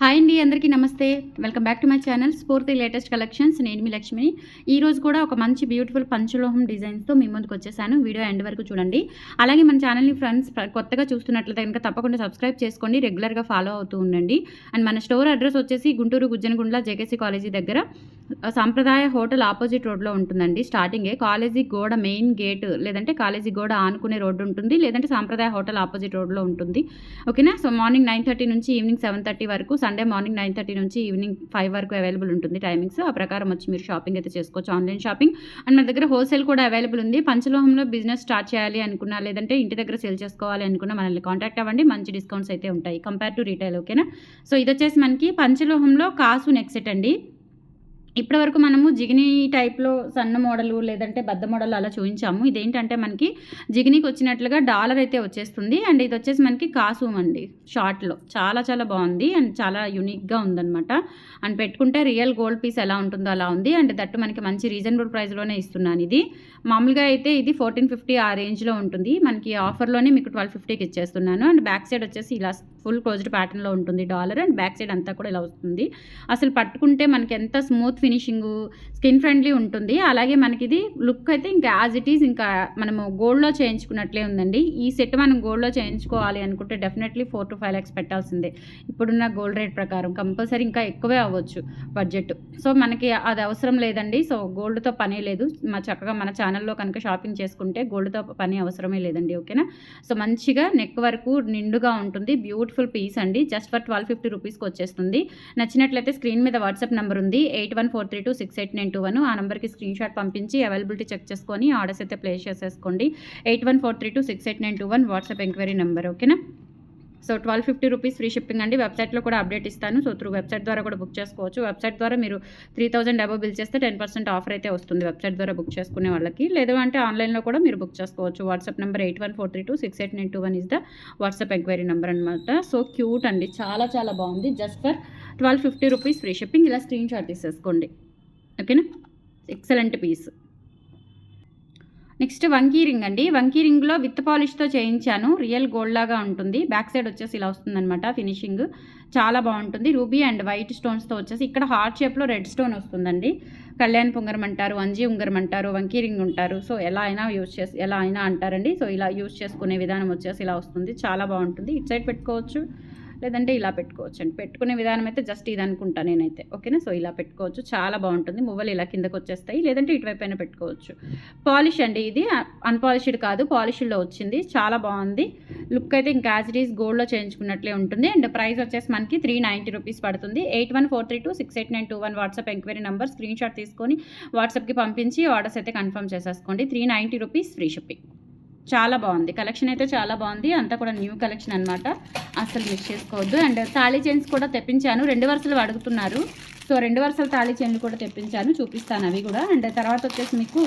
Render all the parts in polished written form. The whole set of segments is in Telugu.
హాయ్ అండి, అందరికీ నమస్తే. Welcome back to my channel స్ఫూర్తి లేటెస్ట్ కలెక్షన్స్. నేను మీ లక్ష్మిని. ఈరోజు కూడా ఒక మంచి బ్యూటిఫుల్ పంచలోహం డిజైన్స్తో మీ ముందుకు వచ్చేసాను. వీడియో ఎండ్ వరకు చూడండి. అలాగే మన ఛానల్ని ఫ్రెండ్స్ కొత్తగా చూస్తున్నట్లయితే కనుక తప్పకుండా సబ్స్క్రైబ్ చేసుకోండి, రెగ్యులర్గా ఫాలో అవుతూ ఉండండి. అండ్ మన స్టోర్ అడ్రస్ వచ్చేసి గుంటూరు గుజ్జనగుండ్ల జేకేసీ కాలేజీ దగ్గర సాంప్రదాయ హోటల్ ఆపోజిట్ రోడ్లో ఉంటుందండి. స్టార్టింగే కాలేజీ గోడ మెయిన్ గేట్, లేదంటే కాలేజీ గోడ ఆనుకునే రోడ్డు ఉంటుంది, లేదంటే సాంప్రదాయ హోటల్ ఆపోజిట్ రోడ్లో ఉంటుంది. ఓకేనా. సో మార్నింగ్ 9:30 నుంచి ఈవినింగ్ 7:30 వరకు, సండే మార్నింగ్ 9:30 నుంచి ఈవినింగ్ 5 వరకు అవైలబుల్ ఉంటుంది టైమింగ్స్. ఆ ప్రకారం వచ్చి మీరు షాపింగ్ అయితే చేసుకోవచ్చు, ఆన్లైన్ షాపింగ్. అండ్ మన దగ్గర హోల్సేల్ కూడా అవైలబుల్ ఉంది. పంచలోహంలో బిజినెస్ స్టార్ట్ చేయాలి అనుకున్నా, లేదంటే ఇంటి దగ్గర సేల్ చేసుకోవాలి అనుకున్నా మనల్ని కాంటాక్ట్ అవ్వండి. మంచి డిస్కౌంట్స్ అయితే ఉంటాయి కంపేర్ టు రీటైల్. ఓకేనా. సో ఇది వచ్చేసి మనకి పంచలోహంలో కాసు నెక్ సెట్ అండి. ఇప్పటివరకు మనము జిగిని టైప్లో సన్న మోడలు, లేదంటే బద్ద మోడల్ అలా చూపించాము. ఇదేంటంటే మనకి జిగినీకి వచ్చినట్లుగా డాలర్ అయితే వచ్చేస్తుంది. అండ్ ఇది వచ్చేసి మనకి కాసుమ్ అండి, షార్ట్లో. చాలా చాలా బాగుంది అండ్ చాలా యూనిక్గా ఉందన్నమాట. అండ్ పెట్టుకుంటే రియల్ గోల్డ్ పీస్ ఎలా ఉంటుందో అలా ఉంది. అండ్ దట్టు మనకి మంచి రీజనబుల్ ప్రైస్లోనే ఇస్తున్నాను. ఇది మామూలుగా అయితే ఇది 1450 ఆ రేంజ్లో ఉంటుంది. మనకి ఆఫర్లోనే మీకు 1250కి ఇచ్చేస్తున్నాను. అండ్ బ్యాక్ సైడ్ వచ్చేసి ఇలా ఫుల్ క్లోజ్డ్ ప్యాటర్న్లో ఉంటుంది డాలర్. అండ్ బ్యాక్ సైడ్ అంతా కూడా ఇలా వస్తుంది. అసలు పట్టుకుంటే మనకి ఎంత స్మూత్ ఫినిషింగ్, స్కిన్ ఫ్రెండ్లీ ఉంటుంది. అలాగే మనకి ఇది లుక్ అయితే ఇంకా యాజ్ ఇట్ ఈజ్ ఇంకా మనము గోల్డ్లో చేయించుకున్నట్లే ఉందండి. ఈ సెట్ మనం గోల్డ్లో చేయించుకోవాలి అనుకుంటే డెఫినెట్లీ 4 to 5 lakhs పెట్టాల్సిందే. ఇప్పుడున్న గోల్డ్ రేట్ ప్రకారం కంపల్సరీ ఇంకా ఎక్కువే అవ్వచ్చు బడ్జెట్. సో మనకి అది అవసరం లేదండి. సో గోల్డ్తో పనే లేదు. చక్కగా మన ఛానల్లో కనుక షాపింగ్ చేసుకుంటే గోల్డ్తో పని అవసరమే లేదండి. ఓకేనా. సో మంచిగా నెక్ వరకు నిండుగా ఉంటుంది. బ్యూటిఫుల్ పీస్ అండి. జస్ట్ ఫర్ 1250 రూపీస్కి వచ్చేస్తుంది. నచ్చినట్లయితే స్క్రీన్ మీద వాట్సాప్ నెంబర్ ఉంది, 8143268921. ఆ నెంబర్కి స్క్రీన్ షాట్ పంపించి అవైలబిలిటీ చెక్ చేసుకొని ఆర్డర్స్ అయితే ప్లేస్ చేసేసుకోండి. 8143268921 వాట్సాప్ ఎంక్వైరీ నెంబర్. ఓకేనా. సో 1250 రూపీస్ ఫ్రీ షిప్పింగ్ అండి. వెబ్సైట్లో కూడా అప్డేట్ ఇస్తాను. సో త్రూ వెబ్సైట్ ద్వారా కూడా బుక్ చేసుకోవచ్చు. వెబ్సైట్ ద్వారా మీరు 3000 అబవ్ బిల్ చేస్తే 10% ఆఫర్ అయితే వస్తుంది వెబ్సైట్ ద్వారా బుక్ చేసుకునే వాళ్ళకి. లేదు అంటే ఆన్లైన్లో కూడా మీరు బుక్ చేసుకోవచ్చు. WhatsApp number 8143268921 is the WhatsApp enquiry number అనమాట. సో క్యూట్ అండి, చాలా చాలా బాగుంది. Just for 1250 rupees free shipping. ఇలా స్క్రీన్ షాట్ తీసేసుకోండి. ఓకేనా. Excellent piece. నెక్స్ట్ వంకీ రింగ్ అండి. వంకీ రింగ్లో విత్ పాలిష్తో చేయించాను. రియల్ గోల్డ్ లాగా ఉంటుంది. బ్యాక్ సైడ్ వచ్చేసి ఇలా వస్తుందన్నమాట ఫినిషింగ్. చాలా బాగుంటుంది. రూబీ అండ్ వైట్ స్టోన్స్తో వచ్చేసి ఇక్కడ హార్ట్ షేప్లో రెడ్ స్టోన్ వస్తుందండి. కళ్యాణ్ ఉంగరం అంటారు, వంజీ ఉంగరం అంటారు, వంకీ రింగ్ ఉంటారు. సో ఎలా అయినా ఎలా అయినా అంటారండి. సో ఇలా యూజ్ చేసుకునే విధానం వచ్చేసి ఇలా వస్తుంది. చాలా బాగుంటుంది. ఇటు సైడ్ పెట్టుకోవచ్చు, లేదంటే ఇలా పెట్టుకోవచ్చు అండి. పెట్టుకునే విధానం అయితే జస్ట్ ఇది అనుకుంటా నేనైతే. ఓకేనా. సో ఇలా పెట్టుకోవచ్చు, చాలా బాగుంటుంది. మువ్వలు ఇలా కిందకు వచ్చేస్తాయి, లేదంటే ఇటువైపు అయినా పెట్టుకోవచ్చు. పాలిష్ అండి, ఇది అన్పాలిష్డ్ కాదు, పాలిష్డ్లో వచ్చింది. చాలా బాగుంది. లుక్ అయితే ఇంకా యాజ్ ఇట్ ఈస్ గోల్డ్లో చేయించుకున్నట్లే ఉంటుంది. అండ్ ప్రైస్ వచ్చేసి మనకి 390 రూపీస్ పడుతుంది. 8143268921 WhatsApp enquiry number. Screen shot తీసుకొని వాట్సాప్కి పంపించి ఆర్డర్స్ అయితే కన్ఫర్మ్ చేసేసుకోండి. 390 రూపీస్ ఫ్రీ షిప్పింగ్. చాలా బాగుంది. కలెక్షన్ అయితే చాలా బాగుంది. అంతా కూడా న్యూ కలెక్షన్ అనమాట, అసలు మిస్ చేసుకోవద్దు. అండ్ తాళీ చైన్స్ కూడా తెప్పించాను. 2 వరుసలు అడుగుతున్నారు. సో 2 వరుసల తాళీ చైన్లు కూడా తెప్పించాను, చూపిస్తాను అవి కూడా. అండ్ తర్వాత వచ్చేసి మీకు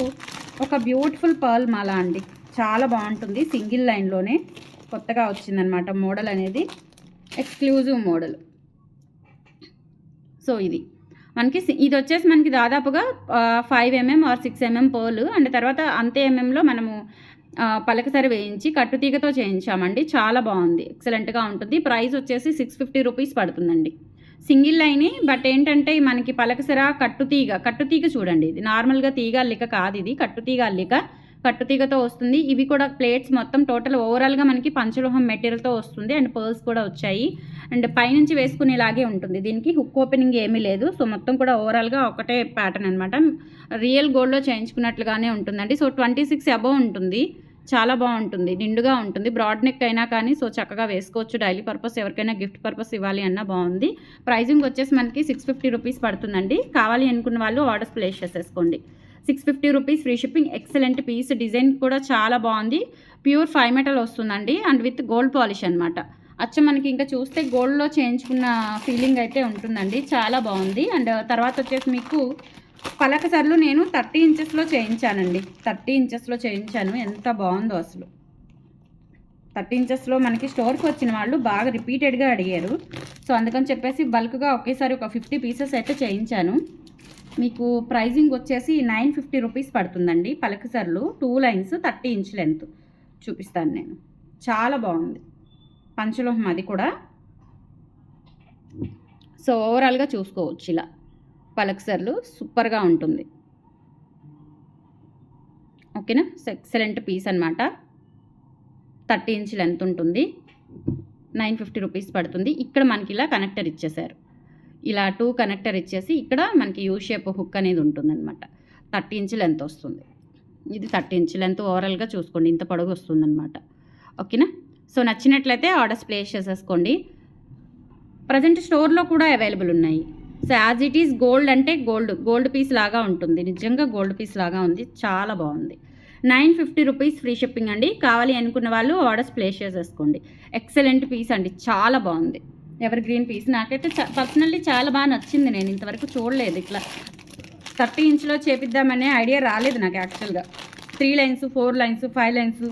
ఒక బ్యూటిఫుల్ పర్ల్ మాల అండి. చాలా బాగుంటుంది. సింగిల్ లైన్లోనే కొత్తగా వచ్చిందనమాట మోడల్ అనేది, ఎక్స్క్లూజివ్ మోడల్. సో ఇది వచ్చేసి మనకి దాదాపుగా 5 mm or 6 mm pearl. And తర్వాత అంతే ఎంఎంలో మనము పలకసరి వేయించి కట్టుతీగతో చేయించామండి. చాలా బాగుంది, ఎక్సలెంట్గా ఉంటుంది. ప్రైస్ వచ్చేసి 650 రూపీస్ పడుతుందండి. సింగిల్ లైన్, బట్ ఏంటంటే మనకి పలకసర కట్టుతీగ చూడండి. ఇది నార్మల్గా తీగ అల్లిక కాదు, ఇది కట్టుతీగ అల్లిక. కట్టుతీగతో వస్తుంది. ఇవి కూడా ప్లేట్స్ మొత్తం టోటల్ ఓవరాల్గా మనకి పంచలోహం మెటీరియల్తో వస్తుంది. అండ్ పర్ల్స్ కూడా వచ్చాయి. అండ్ పైనుంచి వేసుకునేలాగే ఉంటుంది. దీనికి హుక్ ఓపెనింగ్ ఏమీ లేదు. సో మొత్తం కూడా ఓవరాల్గా ఒకటే ప్యాటర్న్ అనమాట. రియల్ గోల్డ్లో చేయించుకున్నట్లుగానే ఉంటుందండి. సో 26 అబవ్ ఉంటుంది. చాలా బాగుంటుంది, నిండుగా ఉంటుంది. బ్రాడ్ నెక్ అయినా కానీ సో చక్కగా వేసుకోవచ్చు. డైలీ పర్పస్, ఎవరికైనా గిఫ్ట్ పర్పస్ ఇవ్వాలి అన్నా బాగుంది. ప్రైజింగ్ వచ్చేసి మనకి 650 రూపీస్ పడుతుందండి. కావాలి అనుకున్న వాళ్ళు ఆర్డర్స్ ప్లేస్ చేసేసుకోండి. 650 రూపీస్ free shipping. Excellent piece. Design కూడా చాలా బాగుంది. ప్యూర్ 5 మెటల్ వస్తుందండి. అండ్ విత్ గోల్డ్ పాలిష్ అనమాట. అచ్చం మనకి ఇంకా చూస్తే గోల్డ్లో చేయించుకున్న ఫీలింగ్ అయితే ఉంటుందండి. చాలా బాగుంది. అండ్ తర్వాత వచ్చేసి మీకు పలకసర్లు నేను 30 ఇంచెస్లో చేయించానండి. 30 ఇంచెస్లో చేయించాను. ఎంత బాగుందో అసలు. 30 ఇంచెస్లో మనకి స్టోర్కి వచ్చిన వాళ్ళు బాగా రిపీటెడ్గా అడిగారు. సో అందుకని చెప్పేసి బల్క్గా ఒకేసారి ఒక 50 పీసెస్ అయితే చేయించాను. మీకు ప్రైజింగ్ వచ్చేసి 950 రూపీస్ పడుతుందండి. పలకసర్లు 2 లైన్స్ 30 ఇంచ్ లెంత్ చూపిస్తాను నేను. చాలా బాగుంది. పంచలోహం అది కూడా. సో ఓవరాల్గా చూసుకోవచ్చు ఇలా పలక్సర్లు సూపర్గా ఉంటుంది. ఓకేనా, ఎక్సలెంట్ పీస్ అనమాట. 30 ఇంచ్ లెంత్ ఉంటుంది, 950 రూపీస్ పడుతుంది. ఇక్కడ మనకి ఇలా కనెక్టర్ ఇచ్చేసారు, ఇలా 2 కనెక్టర్ ఇచ్చేసి ఇక్కడ మనకి యూ షేప్ హుక్ అనేది ఉంటుందన్నమాట. 30 ఇంచ్ లెంత్ వస్తుంది. ఇది 30 ఇంచ్ లెంత్ ఓవరాల్గా చూసుకోండి, ఇంత పొడవు వస్తుందన్నమాట. ఓకేనా, సో నచ్చినట్లయితే ఆర్డర్స్ ప్లేస్ చేసేసుకోండి. ప్రజెంట్ స్టోర్లో కూడా అవైలబుల్ ఉన్నాయి. So as it is gold అంటే గోల్డ్ పీస్ లాగా ఉంటుంది, నిజంగా గోల్డ్ పీస్ లాగా ఉంది, చాలా బాగుంది. 950 రూపీస్ ఫ్రీ షిప్పింగ్ అండి. కావాలి అనుకున్న వాళ్ళు ఆర్డర్స్ ప్లేస్ చేసేసుకోండి. ఎక్సలెంట్ పీస్ అండి, చాలా బాగుంది. ఎవర్ గ్రీన్ పీస్ నాకైతే పర్సనల్లీ చాలా బాగా నచ్చింది. నేను ఇంతవరకు చూడలేదు ఇట్లా 30 ఇంచ్లో చేపిద్దామనే ఐడియా రాలేదు నాకు యాక్చువల్గా. 3 లైన్స్ 4 లైన్స్ 5 లైన్స్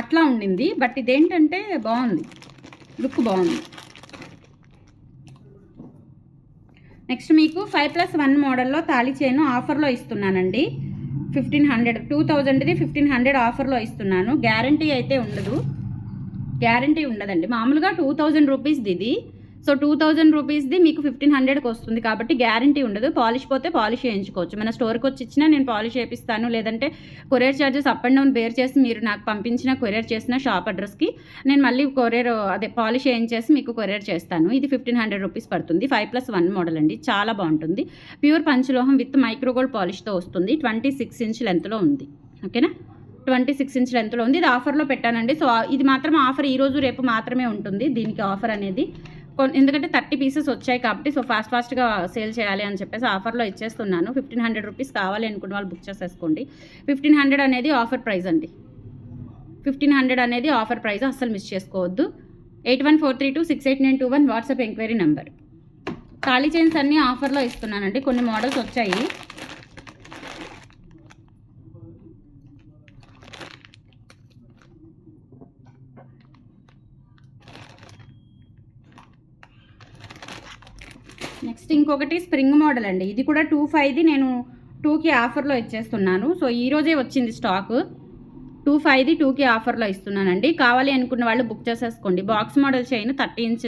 అట్లా ఉండింది, బట్ ఇదేంటంటే బాగుంది, లుక్ బాగుంది. నెక్స్ట్ మీకు 5+1 మోడల్లో తాళి చైన్ ఆఫర్లో ఇస్తున్నానండి. 1500 2000ది 1500 ఆఫర్లో ఇస్తున్నాను. గ్యారంటీ అయితే ఉండదు, గ్యారంటీ ఉండదండి. మామూలుగా 2000 రూపీస్ది ఇది. సో 2000 రూపీస్ది మీకు 1500కి వస్తుంది కాబట్టి గ్యారంటీ ఉండదు. పాలిష్ పోతే పాలిష్ చేయించుకోవచ్చు. మన స్టోర్కి వచ్చి ఇచ్చినా నేను పాలిష్ చేపిస్తాను, లేదంటే courier charges up and down bear చేసి మీరు నాకు పంపించిన కొరియర్ చేసిన షాప్ అడ్రస్కి నేను మళ్ళీ పాలిష్ చేయించేసి మీకు కొరియర్ చేస్తాను. ఇది 1500 రూపీస్ పడుతుంది. 5+1 మోడల్ అండి, చాలా బాగుంటుంది. ప్యూర్ పంచలోహం విత్ మైక్రోగోల్డ్ పాలిష్తో వస్తుంది. 26 ఇంచ్ లెంత్లో ఉంది. ఓకేనా, 26 ఇంచ్ లెంత్లో ఉంది. ఇది ఆఫర్లో పెట్టానండి. సో ఇది మాత్రం ఆఫర్ ఈరోజు రేపు మాత్రమే ఉంటుంది దీనికి ఆఫర్ అనేది. ఎందుకంటే 30 పీసెస్ వచ్చాయి కాబట్టి సో ఫాస్ట్గా సేల్ చేయాలి అని చెప్పేసి ఆఫర్లో ఇచ్చేస్తున్నాను. 1500 రూపీస్ కావాలి అనుకున్న వాళ్ళు బుక్ చేసేసుకోండి. 1500 అనేది ఆఫర్ ప్రైస్ అండి. 1500 అనేది ఆఫర్ ప్రైస్, అస్సలు మిస్ చేసుకోవద్దు. 8143268921 WhatsApp enquiry number. Thali chains అన్నీ ఆఫర్లో ఇస్తున్నానండి. కొన్ని మోడల్స్ వచ్చాయి. నెక్స్ట్ ఇంకొకటి స్ప్రింగ్ మోడల్ అండి. ఇది కూడా 25ది నేను 2కి ఆఫర్లో ఇచ్చేస్తున్నాను. సో ఈరోజే వచ్చింది స్టాక్. 25ది 2కి ఆఫర్లో ఇస్తున్నానండి. కావాలి అనుకున్న వాళ్ళు బుక్ చేసేసుకోండి. బాక్స్ మోడల్ చైన్ 30 ఇంచ్,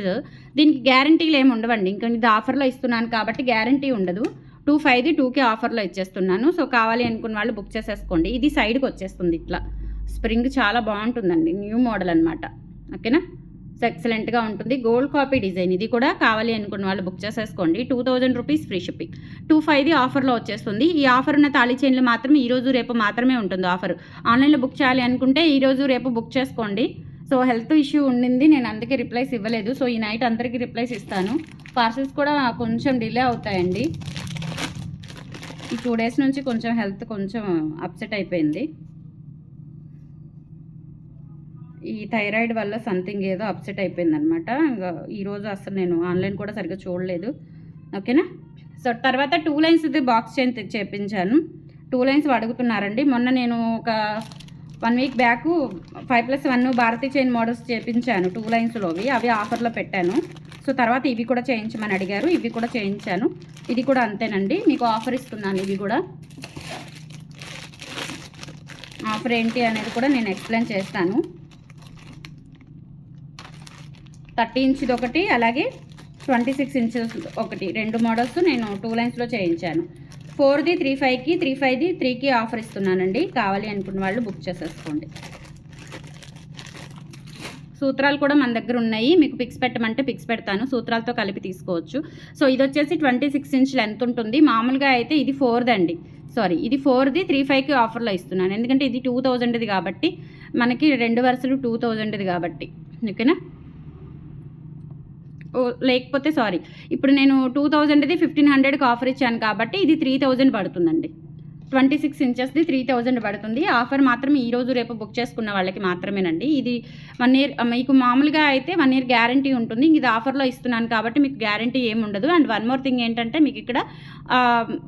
దీనికి గ్యారంటీలు ఏమి ఉండవండి. ఇంకా ఇది ఆఫర్లో ఇస్తున్నాను కాబట్టి గ్యారంటీ ఉండదు. 25ది 2కి ఆఫర్లో ఇచ్చేస్తున్నాను. సో కావాలి అనుకున్న వాళ్ళు బుక్ చేసేసుకోండి. ఇది సైడ్కి వచ్చేస్తుంది ఇట్లా. స్ప్రింగ్ చాలా బాగుంటుందండి, న్యూ మోడల్ అనమాట. ఓకేనా, సో ఎక్సలెంట్గా ఉంటుంది. Gold copy design. ఇది కూడా కావాలి అనుకున్న వాళ్ళు బుక్ చేసేసుకోండి. 2000 రూపీస్ ఫ్రీ షిప్పింగ్. 25ది ఆఫర్లో వచ్చేస్తుంది. ఈ ఆఫర్ ఉన్న తాళీ చైన్లు మాత్రం ఈరోజు రేపు మాత్రమే ఉంటుంది ఆఫర్. ఆన్లైన్లో బుక్ చేయాలి అనుకుంటే ఈరోజు రేపు బుక్ చేసుకోండి. సో హెల్త్ ఇష్యూ ఉండింది, నేను అందుకే రిప్లైస్ ఇవ్వలేదు. సో ఈ నైట్ అందరికీ రిప్లైస్ ఇస్తాను. పార్సల్స్ కూడా కొంచెం డిలే అవుతాయండి. ఈ 2 డేస్ నుంచి కొంచెం హెల్త్ కొంచెం అప్సెట్ అయిపోయింది. ఈ థైరాయిడ్ వల్ల సంథింగ్ ఏదో అప్సెట్ అయిపోయింది అనమాట. ఈరోజు అసలు నేను ఆన్లైన్ కూడా సరిగ్గా చూడలేదు. ఓకేనా, సో తర్వాత 2 లైన్స్ది బాక్స్ చైన్ చేపించాను. 2 లైన్స్ అడుగుతున్నారండి. మొన్న నేను ఒక 1 week back 5+1 Bharati chain models చేపించాను 2 లైన్స్లోవి. అవి ఆఫర్లో పెట్టాను. సో తర్వాత ఇవి కూడా చేయించమని అడిగారు, ఇవి కూడా చేయించాను. ఇది కూడా అంతేనండి, మీకు ఆఫర్ ఇస్తున్నాను. ఇవి కూడా ఆఫర్ ఏంటి అనేది కూడా నేను ఎక్స్ప్లెయిన్ చేస్తాను. 30 ఇంచ్ది ఒకటి, అలాగే 26 ఇంచెస్ ఒకటి, 2 మోడల్స్ నేను 2 లైన్స్లో చేయించాను. 4ది 35కి, 35ది 3కి ఆఫర్ ఇస్తున్నానండి. కావాలి అనుకున్న వాళ్ళు బుక్ చేసేసుకోండి. సూత్రాలు కూడా మన దగ్గర ఉన్నాయి. మీకు పిక్స్ పెట్టమంటే పిక్స్ పెడతాను, సూత్రాలతో కలిపి తీసుకోవచ్చు. సో ఇది వచ్చేసి 26 ఇంచ్ లెంత్ ఉంటుంది. మామూలుగా అయితే ఇది 4ది అండి, సారీ ఇది 4ది 35కి ఆఫర్లో ఇస్తున్నాను. ఎందుకంటే ఇది 2000ది కాబట్టి మనకి 2 వరుసలు 2000ది కాబట్టి. ఓకేనా, లేకపోతే సారీ ఇప్పుడు నేను 2000ది 1500కి ఆఫర్ ఇచ్చాను కాబట్టి ఇది 3000 పడుతుందండి. 26 ఇంచెస్ది 3000 పడుతుంది. ఆఫర్ మాత్రం ఈరోజు రేపు బుక్ చేసుకున్న వాళ్ళకి మాత్రమేనండి. ఇది 1 ఇయర్, మీకు మామూలుగా అయితే 1 ఇయర్ గ్యారంటీ ఉంటుంది. ఇది ఆఫర్లో ఇస్తున్నాను కాబట్టి మీకు గ్యారంటీ ఏమి ఉండదు. అండ్ 1 మోర్ థింగ్ ఏంటంటే మీకు ఇక్కడ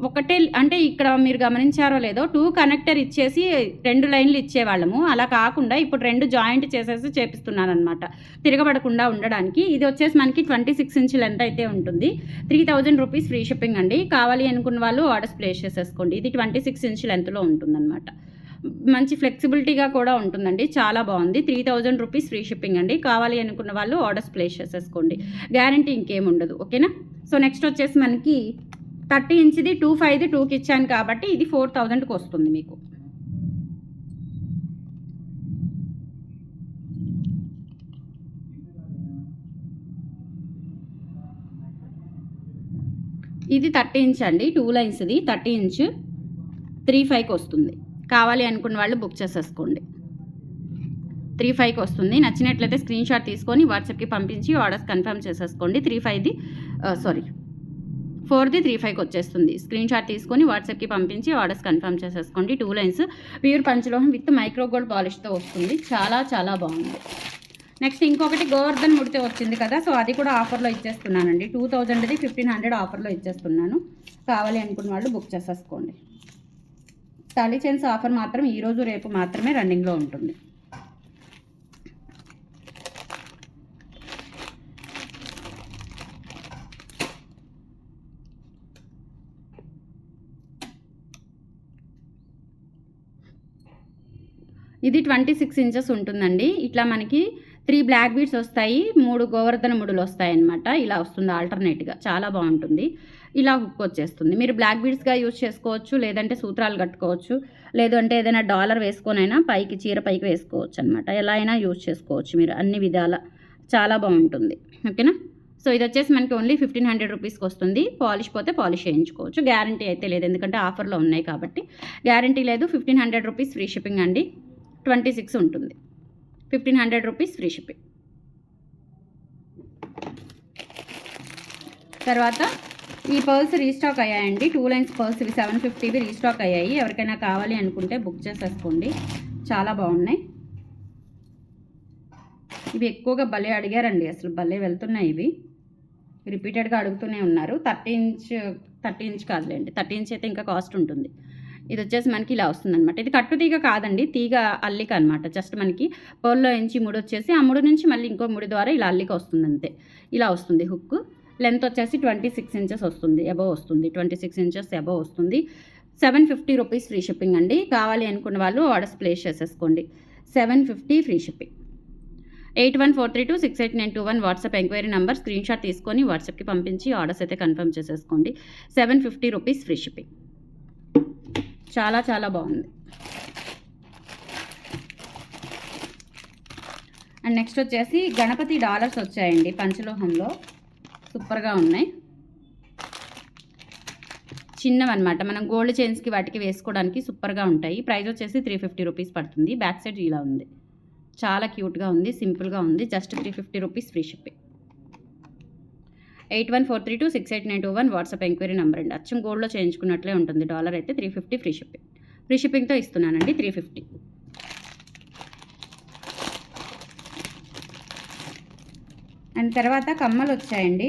ఒకటే అంటే ఇక్కడ మీరు గమనించారో లేదో 2 కనెక్టర్ ఇచ్చేసి 2 లైన్లు ఇచ్చేవాళ్ళము. అలా కాకుండా ఇప్పుడు 2 జాయింట్ చేసేసి చేపిస్తున్నాను అనమాట, తిరగబడకుండా ఉండడానికి. ఇది వచ్చేసి మనకి 26 ఇంచ్ లెంత్ అయితే ఉంటుంది. 3000 రూపీస్ ఫ్రీ షిప్పింగ్ అండి. కావాలి అనుకున్న వాళ్ళు ఆర్డర్స్ ప్లేస్ చేసేసుకోండి. ఇది 26 ఇంచ్ లెంత్లో ఉంటుందన్నమాట. మంచి ఫ్లెక్సిబిలిటీగా కూడా ఉంటుందండి. చాలా బాగుంది. 3000 రూపీస్ ఫ్రీ షిప్పింగ్ అండి. కావాలి అనుకున్న వాళ్ళు ఆర్డర్స్ ప్లేస్ చేసేసుకోండి. గ్యారంటీ ఇంకేముండదు. ఓకేనా. సో నెక్స్ట్ వచ్చేసి మనకి 30 ఇంచ్ది 2.5ది 2కి ఇచ్చాను కాబట్టి ఇది 4000కి వస్తుంది మీకు. ఇది 30 ఇంచ్ అండి. 2 లైన్స్ది 30 ఇంచ్ 3.5కి వస్తుంది. కావాలి అనుకున్న వాళ్ళు బుక్ చేసేసుకోండి. 3.5కి వస్తుంది. నచ్చినట్లయితే స్క్రీన్ షాట్ తీసుకొని వాట్సాప్కి పంపించి ఆర్డర్స్ కన్ఫర్మ్ చేసేసుకోండి. 4ది 3.5కి వచ్చేస్తుంది. స్క్రీన్ షాట్ తీసుకొని వాట్సాప్కి పంపించి ఆర్డర్స్ కన్ఫర్మ్ చేసేసుకోండి. 2 లైన్స్ ప్యూర్ పంచలోహం విత్ మైక్రో గోల్డ్ పాలిష్తో వస్తుంది. చాలా చాలా బాగుంది. నెక్స్ట్ ఇంకొకటి గోవర్ధన్ ముడితే వచ్చింది కదా, సో అది కూడా ఆఫర్లో ఇచ్చేస్తున్నానండి. 2000ది 1500 ఆఫర్లో ఇచ్చేస్తున్నాను. కావాలి అనుకున్న వాళ్ళు బుక్ చేసేసుకోండి. తాళీ చైన్స్ ఆఫర్ మాత్రం ఈరోజు రేపు మాత్రమే రన్నింగ్లో ఉంటుంది. ఇది 26 ఇంచెస్ ఉంటుందండి. ఇట్లా మనకి 3 బ్లాక్ బీడ్స్ వస్తాయి, 3 గోవర్ధన ముడులు వస్తాయి అన్నమాట. ఇలా వస్తుంది ఆల్టర్నేట్గా. చాలా బాగుంటుంది. ఇలా హుక్ వచ్చేస్తుంది. మీరు బ్లాక్ బీడ్స్గా యూజ్ చేసుకోవచ్చు, లేదంటే సూత్రాలు కట్టుకోవచ్చు, లేదంటే ఏదైనా డాలర్ వేసుకొనైనా పైకి చీర పైకి వేసుకోవచ్చు అనమాట. ఎలా అయినా యూజ్ చేసుకోవచ్చు మీరు అన్ని విధాల. చాలా బాగుంటుంది. ఓకేనా. సో ఇది వచ్చేసి మనకి ఓన్లీ 1500 రూపీస్కి వస్తుంది. పాలిష్ పోతే పాలిష్ చేయించుకోవచ్చు. గ్యారంటీ అయితే లేదు, ఎందుకంటే ఆఫర్లో ఉన్నాయి కాబట్టి గ్యారంటీ లేదు. 1500 రూపీస్ ఫ్రీ షిప్పింగ్ అండి. 26 ఉంటుంది. 1500 రూపీస్ ఫ్రీ షిప్పింగ్. తర్వాత ఈ పర్ల్స్ రీస్టాక్ అయ్యాయండి. 2 లైన్స్ పర్ల్స్ ఇవి 750వి రీస్టాక్ అయ్యాయి. ఎవరికైనా కావాలి అనుకుంటే బుక్ చేసేసుకోండి. చాలా బాగున్నాయి. ఇవి ఎక్కువగా భలే అడిగారండి, అసలు భలే వెళ్తున్నాయి. ఇవి రిపీటెడ్గా అడుగుతూనే ఉన్నారు. 30 ఇంచ్ కాదులేండి, 30 ఇంచ్ అయితే ఇంకా కాస్ట్ ఉంటుంది. ఇది వచ్చేసి మనకి ఇలా వస్తుంది అనమాట. ఇది కట్టు తీగ కాదండి, తీగ అల్లిక అనమాట. జస్ట్ మనకి పర్ల్లో నుంచి ముడి వచ్చేసి ఆ ముడి నుంచి మళ్ళీ ఇంకో ముడి ద్వారా ఇలా అల్లిక వస్తుంది అంతే. ఇలా వస్తుంది హుక్. లెంత్ వచ్చేసి 26 ఇంచెస్ వస్తుంది, అబవ్ వస్తుంది. 26 ఇంచెస్ అబవ్ వస్తుంది. 750 రూపీస్ ఫ్రీ షిప్పింగ్ అండి. కావాలి అనుకున్న వాళ్ళు ఆర్డర్స్ ప్లేస్ చేసేసుకోండి. 750 free shipping. 8143268921 WhatsApp enquiry number. Screen shot తీసుకొని వాట్సాప్కి పంపించి ఆర్డర్స్ అయితే కన్ఫర్మ్ చేసేసుకోండి. 750 రూపీస్ ఫ్రీ షిప్పింగ్. చాలా చాలా బాగుంది. అండ్ నెక్స్ట్ వచ్చేసి గణపతి డాలర్స్ వచ్చాయండి పంచలోహంలో. సూపర్గా ఉన్నాయి. చిన్నవన్నమాట. మనం గోల్డ్ చైన్స్కి వాటికి వేసుకోవడానికి సూపర్గా ఉంటాయి. ప్రైస్ వచ్చేసి 350 రూపీస్ పడుతుంది. బ్యాక్ సైడ్ ఇలా ఉంది. చాలా క్యూట్గా ఉంది, సింపుల్గా ఉంది. Just 350 rupees free shipping. 8143268921 WhatsApp enquiry number అండి. అచ్చం గోల్డ్లో చేయించుకున్నట్లే ఉంటుంది. డాలర్ అయితే 350 ఫ్రీ షిప్పింగ్. ఫ్రీ షిప్పింగ్తో ఇస్తున్నానండి 350. అండ్ తర్వాత కమ్మలు వచ్చాయండి.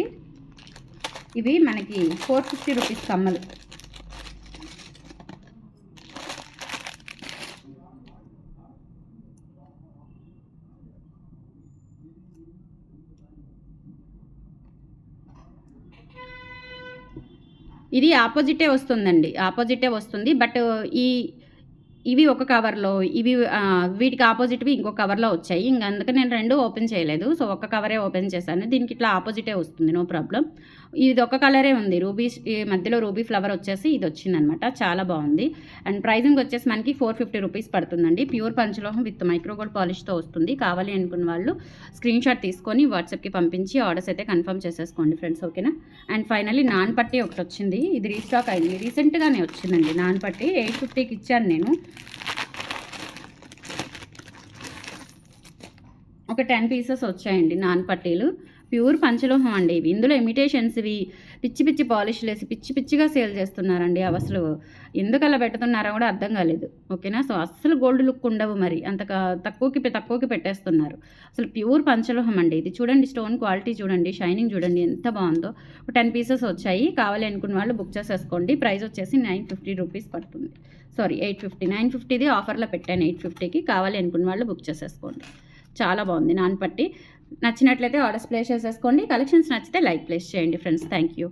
ఇవి మనకి 450 రూపీస్ కమ్మలు. ఇది ఆపోజిటే వస్తుందండి, ఆపోజిటే వస్తుంది. బట్ ఇవి ఒక కవర్లో, ఇవి వీటికి ఆపోజిట్వి ఇంకో కవర్లో వచ్చాయి. ఇంక అందుకని నేను 2 ఓపెన్ చేయలేదు. సో ఒక కవరే ఓపెన్ చేశాను. దీనికి ఇట్లా ఆపోజిటే వస్తుంది, నో ప్రాబ్లం. ఇది ఒక కలరే ఉంది. రూబీ మధ్యలో రూబీ ఫ్లవర్ వచ్చేసి ఇది వచ్చిందనమాట. చాలా బాగుంది. అండ్ ప్రైజింగ్ వచ్చేసి మనకి 450 రూపీస్ పడుతుందండి. ప్యూర్ పంచలోహం విత్ మైక్రోగోల్డ్ పాలిష్తో వస్తుంది. కావాలి అనుకున్న వాళ్ళు స్క్రీన్ షాట్ తీసుకొని వాట్సాప్కి పంపించి ఆర్డర్స్ అయితే కన్ఫర్మ్ చేసేసుకోండి ఫ్రెండ్స్. ఓకేనా. అండ్ ఫైనల్లీ నాన్ పట్టి ఒకటి వచ్చింది. ఇది రీస్టాక్ అయింది, రీసెంట్గానే వచ్చిందండి. నాన్ పట్టి 850కి ఇచ్చాను నేను. ఒక 10 పీసెస్ వచ్చాయండి నాన్ పట్టీలు. ప్యూర్ పంచలోహం అండి ఇవి. ఇందులో ఇమిటేషన్స్ ఇవి పిచ్చి పిచ్చి పాలిష్లు వేసి పిచ్చి పిచ్చిగా సేల్ చేస్తున్నారండి. అసలు ఎందుకు అలా పెడుతున్నారో కూడా అర్థం కాలేదు. ఓకేనా. సో అస్సలు గోల్డ్ లుక్ ఉండవు, మరి అంత తక్కువకి పెట్టేస్తున్నారు. అసలు ప్యూర్ పంచలోహం అండి ఇది. చూడండి స్టోన్ క్వాలిటీ చూడండి, షైనింగ్ చూడండి ఎంత బాగుందో. 10 పీసెస్ వచ్చాయి. కావాలి అనుకున్న వాళ్ళు బుక్ చేసేసుకోండి. ప్రైస్ వచ్చేసి 950 రూపీస్ పడుతుంది. సారీ 850. 950ది ఆఫర్లో పెట్టాను 850కి. కావాలి అనుకున్న వాళ్ళు బుక్ చేసేసుకోండి. చాలా బాగుంది నాన్ పట్టి. నచ్చినట్లయితే ఆర్డర్స్ ప్లేస్ చేసేసుకోండి. కలెక్షన్స్ నచ్చితే లైక్ ప్లేస్ చేయండి ఫ్రెండ్స్. Thank you.